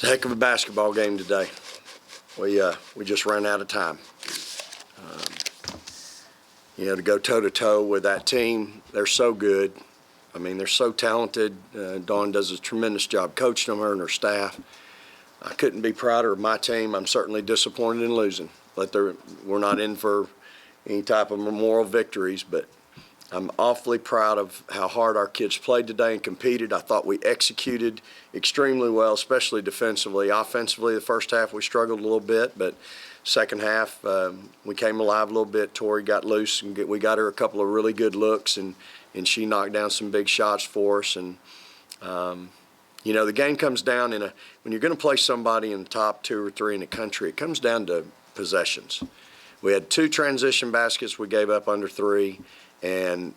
Heck of a basketball game today. We just ran out of time. To go toe-to-toe with that team, they're so good. I mean, they're so talented. Dawn does a tremendous job coaching them, her and her staff. I couldn't be prouder of my team. I'm certainly disappointed in losing, but we're not in for any type of moral victories, but I'm awfully proud of how hard our kids played today and competed. I thought we executed extremely well, especially defensively. Offensively, the first half we struggled a little bit, but second half we came alive a little bit. Tori got loose, and we got her a couple of really good looks, and she knocked down some big shots for us. And the game comes down when you're going to play somebody in the top 2 or 3 in the country, it comes down to possessions. We had 2 transition baskets. We gave up under 3. And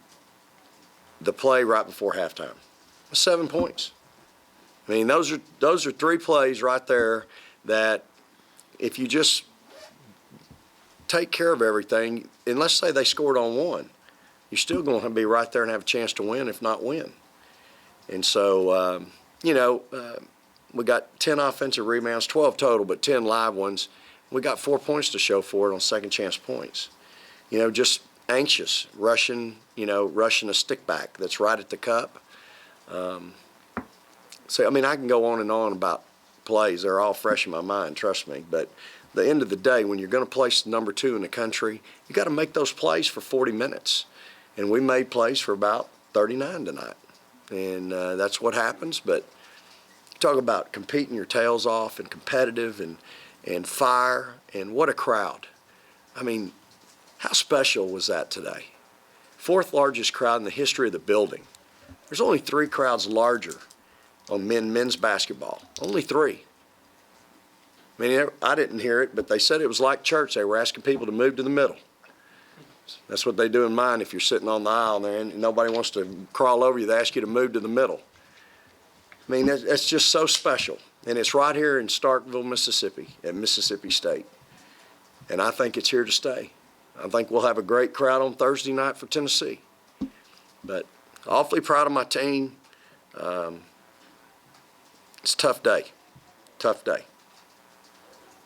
the play right before halftime, 7 points. I mean, those are 3 plays right there that if you just take care of everything, and let's say they scored on 1, you're still going to be right there and have a chance to win, if not win. And so, we got 10 offensive rebounds, 12 total, but 10 live ones. We got 4 points to show for it on second chance points. Just anxious, rushing a stick back that's right at the cup. I can go on and on about plays. They're all fresh in my mind, trust me. But at the end of the day, when you're going to place number 2 in the country, you got to make those plays for 40 minutes. And we made plays for about 39 tonight. And that's what happens. But talk about competing your tails off and competitive and fire, and what a crowd. I mean, how special was that today? 4th largest crowd in the history of the building. There's only 3 crowds larger on men's basketball. Only 3. I mean, I didn't hear it, but they said it was like church. They were asking people to move to the middle. That's what they do in mine if you're sitting on the aisle there and nobody wants to crawl over you. They ask you to move to the middle. I mean, that's just so special. And it's right here in Starkville, Mississippi, at Mississippi State. And I think it's here to stay. I think we'll have a great crowd on Thursday night for Tennessee. But awfully proud of my team. It's a tough day. Tough day.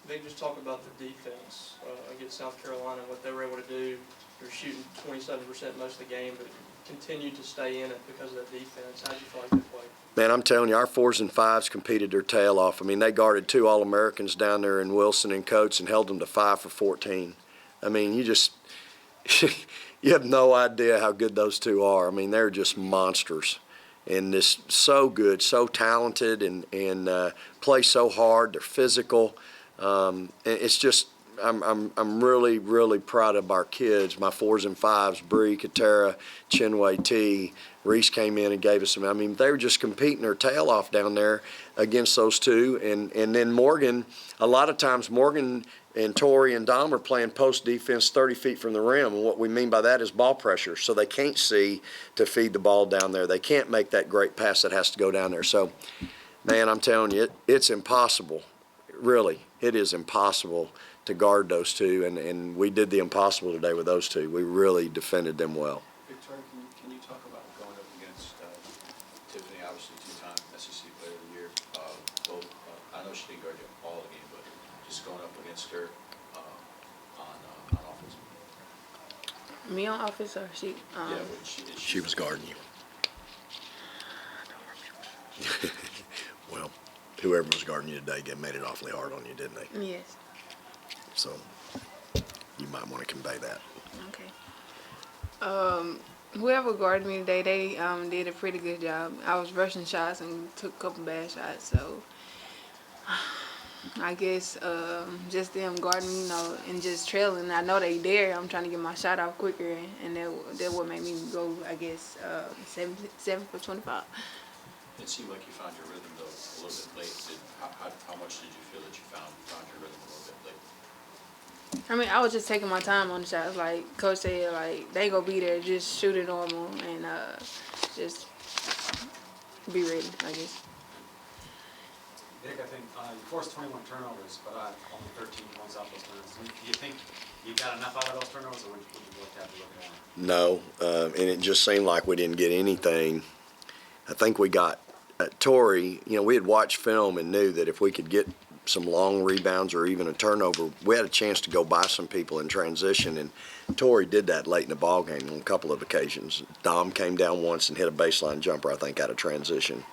They just talk about the defense against South Carolina and what they were able to do. They're shooting 27% most of the game, but continued to stay in it because of that defense. How did you feel like they played? Man, I'm telling you, our 4s and 5s competed their tail off. I mean, they guarded 2 All-Americans down there in Wilson and Coates and held them to 5 for 14. I mean, you have no idea how good those 2 are. I mean, they're just monsters. And this so good, so talented, and play so hard. They're physical. It's just, I'm really, really proud of our kids. My 4s and 5s, Bree, Katera, Chinwei T. Reese came in and gave us some. I mean, they were just competing their tail off down there against those 2. And then Morgan, a lot of times Morgan and Tori and Dom are playing post defense 30 feet from the rim. And what we mean by that is ball pressure. So they can't see to feed the ball down there. They can't make that great pass that has to go down there. So, man, I'm telling you, it's impossible. Really, it is impossible to guard those 2. And we did the impossible today with those 2. We really defended them well. Victoria, can you talk about going up against Tiffany, obviously 2-time SEC Player of the Year? I know she didn't guard you all the game, but just going up against her on offense. Me on offense or she? Yeah, She was guarding you. Well, whoever was guarding you today made it awfully hard on you, didn't they? Yes. So you might want to convey that. Okay. Whoever guarded me today, they did a pretty good job. I was rushing shots and took a couple bad shots, so I guess just them guarding me, and just trailing. I know they there. I'm trying to get my shot off quicker, and that what made me go, I guess, 7 for 25. It seemed like you found your rhythm, though, a little bit late. How much did you feel that you found your rhythm a little bit late? I mean, I was just taking my time on the shots. Like Coach said, like, they ain't gonna be there. Just shoot it normal and just be ready, I guess. Dick, I think you forced 21 turnovers, but only 13 points off those turnovers. Do you think you got enough out of those turnovers, or would you look at looking at? No, and it just seemed like we didn't get anything. I think we got Torrey, we had watched film and knew that if we could get some long rebounds or even a turnover, we had a chance to go by some people in transition. And Torrey did that late in the ball game on a couple of occasions. Dom came down once and hit a baseline jumper, I think, out of transition.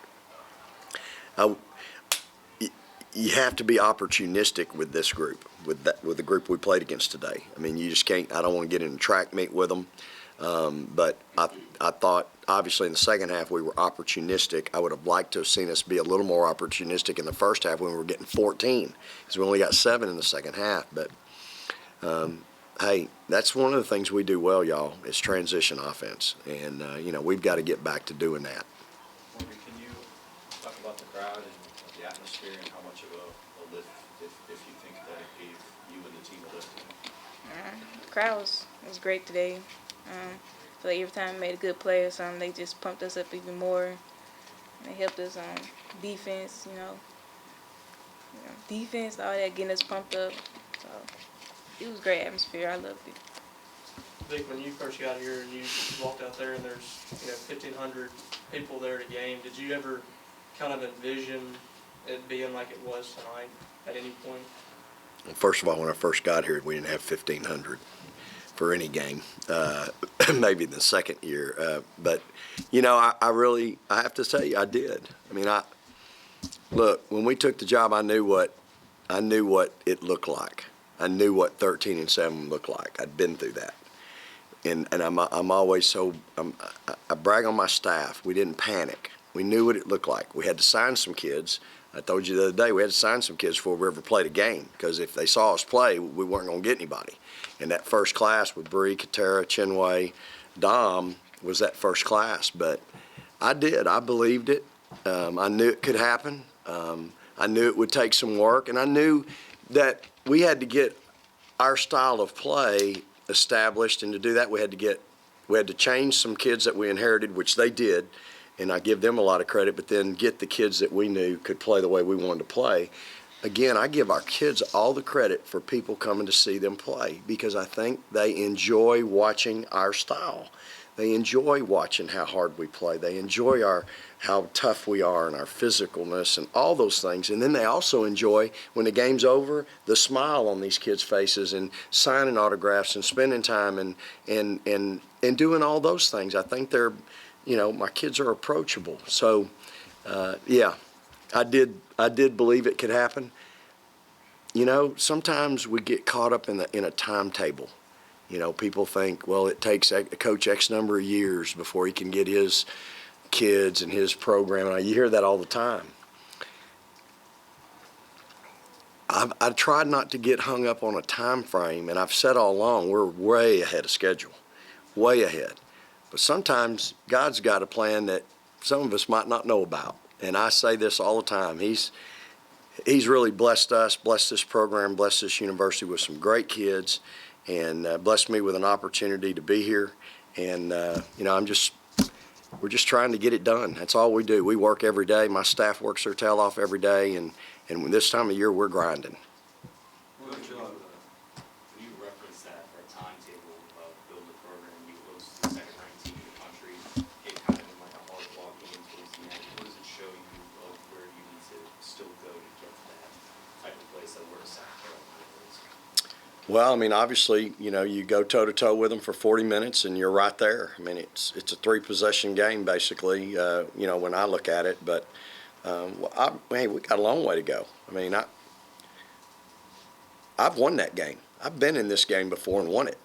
You have to be opportunistic with this group, with the group we played against today. I mean, you just can't. I don't want to get in a track meet with them, but I thought obviously in the second half we were opportunistic. I would have liked to have seen us be a little more opportunistic in the first half when we were getting 14, because we only got 7 in the second half. But hey, that's one of the things we do well, y'all, is transition offense, and we've got to get back to doing that. Morgan, can you talk about the crowd and the atmosphere and how much of a lift, if you think that it gave you and the team a lift? The crowd was great today. I feel like every time we made a good play or something, they just pumped us up even more. And they helped us on defense, defense, all that, getting us pumped up. So it was a great atmosphere. I loved it. Vic, when you first got here and you walked out there and there's 1,500 people there at a game, did you ever kind of envision it being like it was tonight at any point? Well, first of all, when I first got here, we didn't have 1,500 for any game, maybe the second year. But, I have to tell you, I did. I mean, look, when we took the job, I knew what it looked like. I knew what 13-7 looked like. I'd been through that. And I'm always I brag on my staff. We didn't panic. We knew what it looked like. We had to sign some kids. I told you the other day we had to sign some kids before we ever played a game, because if they saw us play, we weren't going to get anybody. And that first class with Bree, Katera, Chinway, Dom was that first class. But I did. I believed it. I knew it could happen. I knew it would take some work, and I knew that we had to get our style of play established, and to do that we had to change some kids that we inherited, which they did, and I give them a lot of credit, but then get the kids that we knew could play the way we wanted to play. Again, I give our kids all the credit for people coming to see them play, because I think they enjoy watching our style. They enjoy watching how hard we play. They enjoy how tough we are and our physicalness and all those things. And then they also enjoy, when the game's over, the smile on these kids' faces and signing autographs and spending time and doing all those things. I think they're, my kids are approachable. So, yeah, I did believe it could happen. Sometimes we get caught up in a timetable. People think, well, it takes a coach X number of years before he can get his kids and his program. And you hear that all the time. I tried not to get hung up on a time frame, and I've said all along, we're way ahead of schedule, way ahead. But sometimes God's got a plan that some of us might not know about. And I say this all the time. He's really blessed us, blessed this program, blessed this university with some great kids, and blessed me with an opportunity to be here. And, we're just trying to get it done. That's all we do. We work every day. My staff works their tail off every day, and this time of year, we're grinding. When you reference that for a timetable of building a program, you lose the second-ranked team in the country, it kind of like a hard-fought game towards the end. What does it show you of where you need to still go to get to that type of place that where South Carolina is? Well, I mean, obviously, you go toe-to-toe with them for 40 minutes, and you're right there. I mean, it's a 3-possession game, basically, when I look at it. But, we got a long way to go. I mean, I've won that game. I've been in this game before and won it.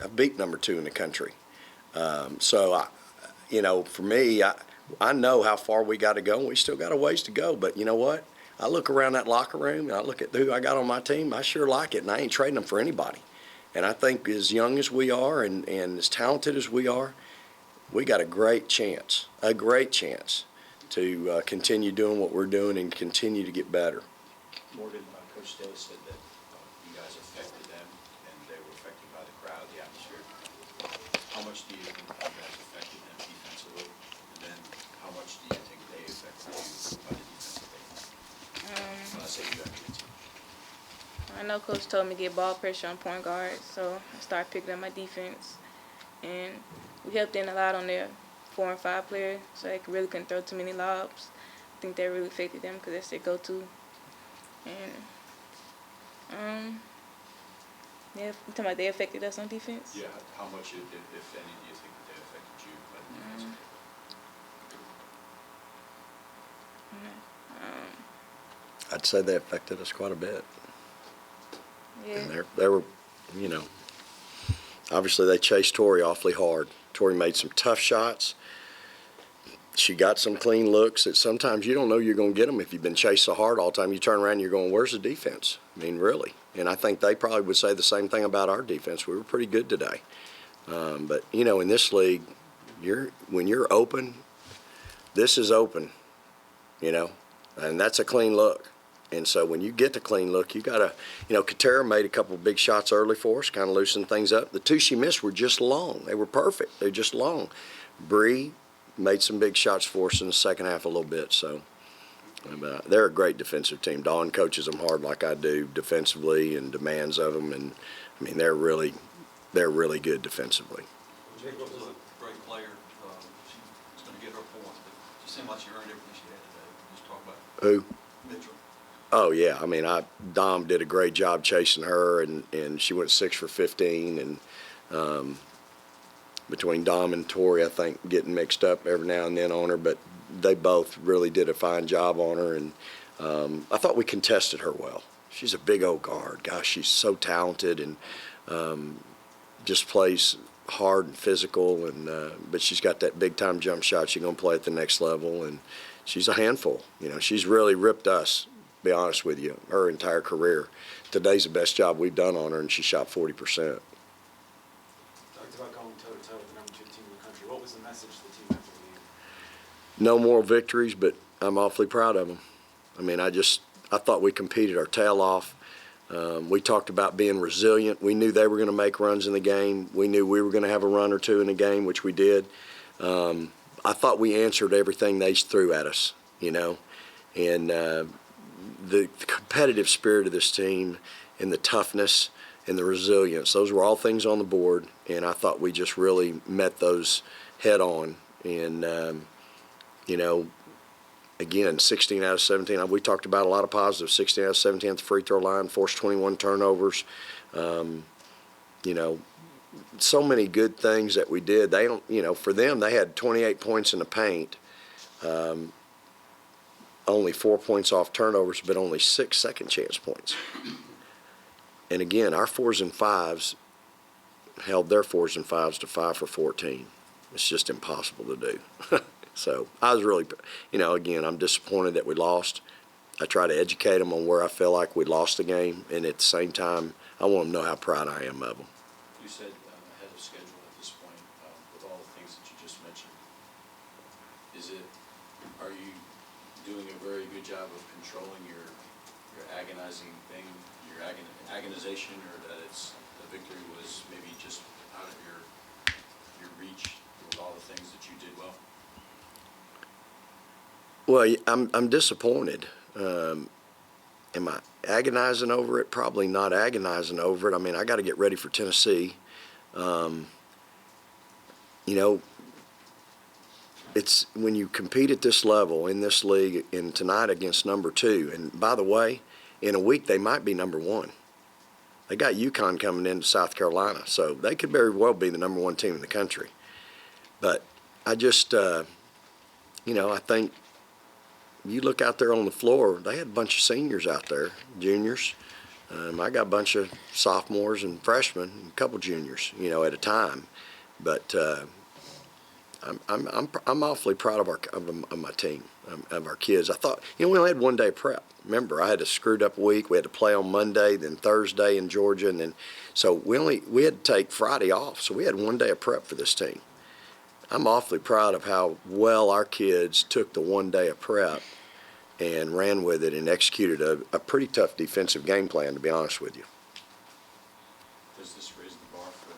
I've beat number 2 in the country. For me, I know how far we got to go, and we still got a ways to go. But you know what? I look around that locker room, and I look at who I got on my team. I sure like it, and I ain't trading them for anybody. And I think as young as we are and as talented as we are, we got a great chance to continue doing what we're doing and continue to get better. Morgan, Coach Daly said that you guys affected them, and they were affected by the crowd, the atmosphere. How much do you think you guys affected them defensively? And then how much do you think they affected you by the defensive end? When I say you, I mean the team. I know Coach told me to get ball pressure on point guard, so I started picking up my defense. And we helped in a lot on their 4 and 5 player, so they really couldn't throw too many lobs. think that really affected them because that's their go-to. And yeah, you talking about they affected us on defense? Yeah, how much, if any, do you think that they affected you? Um, I'd say they affected us quite a bit. yeah. And they were, you know, obviously they chased Tori awfully hard. Tori made some tough shots. She got some clean looks that sometimes you don't know you're going to get them if you've been chased so hard all the time. You turn around and you're going, where's the defense? I mean, really. And I think they probably would say the same thing about our defense. We were pretty good today. But, you know, in this league, when you're open, this is open, you know, and that's a clean look. And so when you get the clean look, you got to, you know, Katera made a couple of big shots early for us, kind of loosened things up. The two she missed were just long. They were perfect. They're just long. Bree made some big shots for us in the second half a little bit. So they're a great defensive team. Dawn coaches them hard like I do defensively and demands of them. And, I mean, they're really good defensively. Jacob was a great player. She's going to get her points, but she seemed like she earned everything she had today. Just talk about Who? Mitchell. Oh, yeah. I mean, Dom did a great job chasing her, and she went 6 for 15. And between Dom and Tori, I think, getting mixed up every now and then on her, but they both really did a fine job on her. And I thought we contested her well. She's a big old guard. Gosh, she's so talented and just plays hard and physical. And but she's got that big-time jump shot. She's going to play at the next level, and she's a handful. You know, she's really ripped us, to be honest with you, her entire career. Today's the best job we've done on her, and she shot 40%. Talked about going toe-to-toe with the number 2 team in the country. What was the message to the team after the game? No more victories, but I'm awfully proud of them. I mean, I thought we competed our tail off. We talked about being resilient. We knew they were going to make runs in the game. We knew we were going to have a run or two in the game, which we did. I thought we answered everything they threw at us, you know. And the competitive spirit of this team and the toughness and the resilience, those were all things on the board, and I thought we just really met those head on. And, you know, again, 16 out of 17. We talked about a lot of positives. 16 out of 17 at the free throw line, forced 21 turnovers. You know, so many good things that we did. They don't, you know, for them, they had 28 points in the paint, only 4 points off turnovers, but only 6 second chance points. And again, our 4s and 5s held their 4s and 5s to 5 for 14. It's just impossible to do. So I was really, you know, again, I'm disappointed that we lost. I try to educate them on where I feel like we lost the game, and at the same time, I want them to know how proud I am of them. You said ahead of schedule at this point, with all the things that you just mentioned. Are you doing a very good job of controlling your agonizing thing, your agonization, or that the victory was maybe just out of your reach with all the things that you did well? Well, I'm disappointed. Am I agonizing over it? Probably not agonizing over it. I mean, I got to get ready for Tennessee. You know, it's when you compete at this level in this league and tonight against number 2. And by the way, in a week they might be number 1. They got UConn coming into South Carolina, so they could very well be the number 1 team in the country. But I just, you know, I think you look out there on the floor, they had a bunch of seniors out there, juniors. I got a bunch of sophomores and freshmen, and a couple juniors, you know, at a time. But I'm awfully proud of my team, of our kids. I thought, you know, we only had 1 day of prep. Remember, I had a screwed up week. We had to play on Monday, then Thursday in Georgia, and then so we had to take Friday off. So we had 1 day of prep for this team. I'm awfully proud of how well our kids took the 1 day of prep and ran with it and executed a pretty tough defensive game plan, to be honest with you. Does this raise the bar for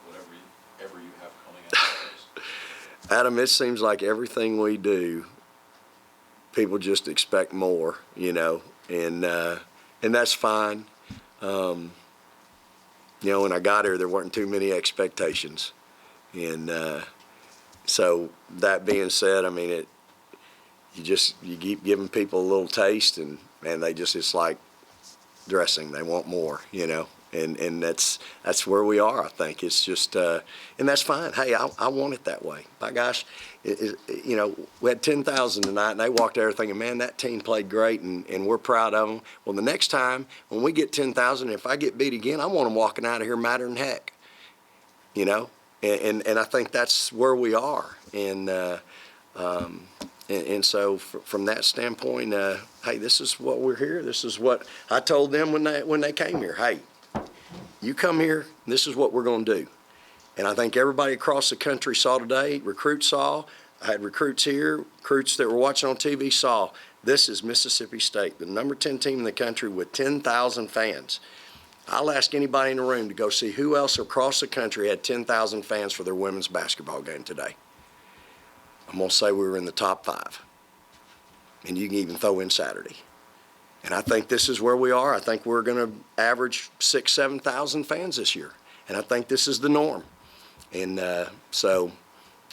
whatever you have coming out of this? Adam, it seems like everything we do, people just expect more, you know, and that's fine. You know, when I got here, there weren't too many expectations. And so that being said, I mean, you keep giving people a little taste, and man, it's like dressing. They want more, and that's where we are. I think it's just, and that's fine. Hey, I want it that way. My gosh, we had 10,000 tonight, and they walked there thinking, man, that team played great, and we're proud of them. Well, the next time when we get 10,000, if I get beat again, I want them walking out of here madder than heck, and I think that's where we are, and so from that standpoint, hey, this is what we're here. This is what I told them when they came here. Hey, you come here, this is what we're going to do. And I think everybody across the country saw today, recruits saw, I had recruits here, recruits that were watching on TV saw, this is Mississippi State, the number 10 team in the country with 10,000 fans. I'll ask anybody in the room to go see who else across the country had 10,000 fans for their women's basketball game today. I'm going to say we were in the top 5. And you can even throw in Saturday. And I think this is where we are. I think we're going to average 6,000, 7,000 fans this year. And I think this is the norm. And so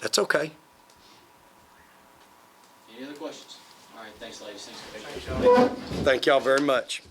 that's okay. Any other questions? All right, thanks, ladies. Thanks for Thanks, y'all. Thank y'all very much.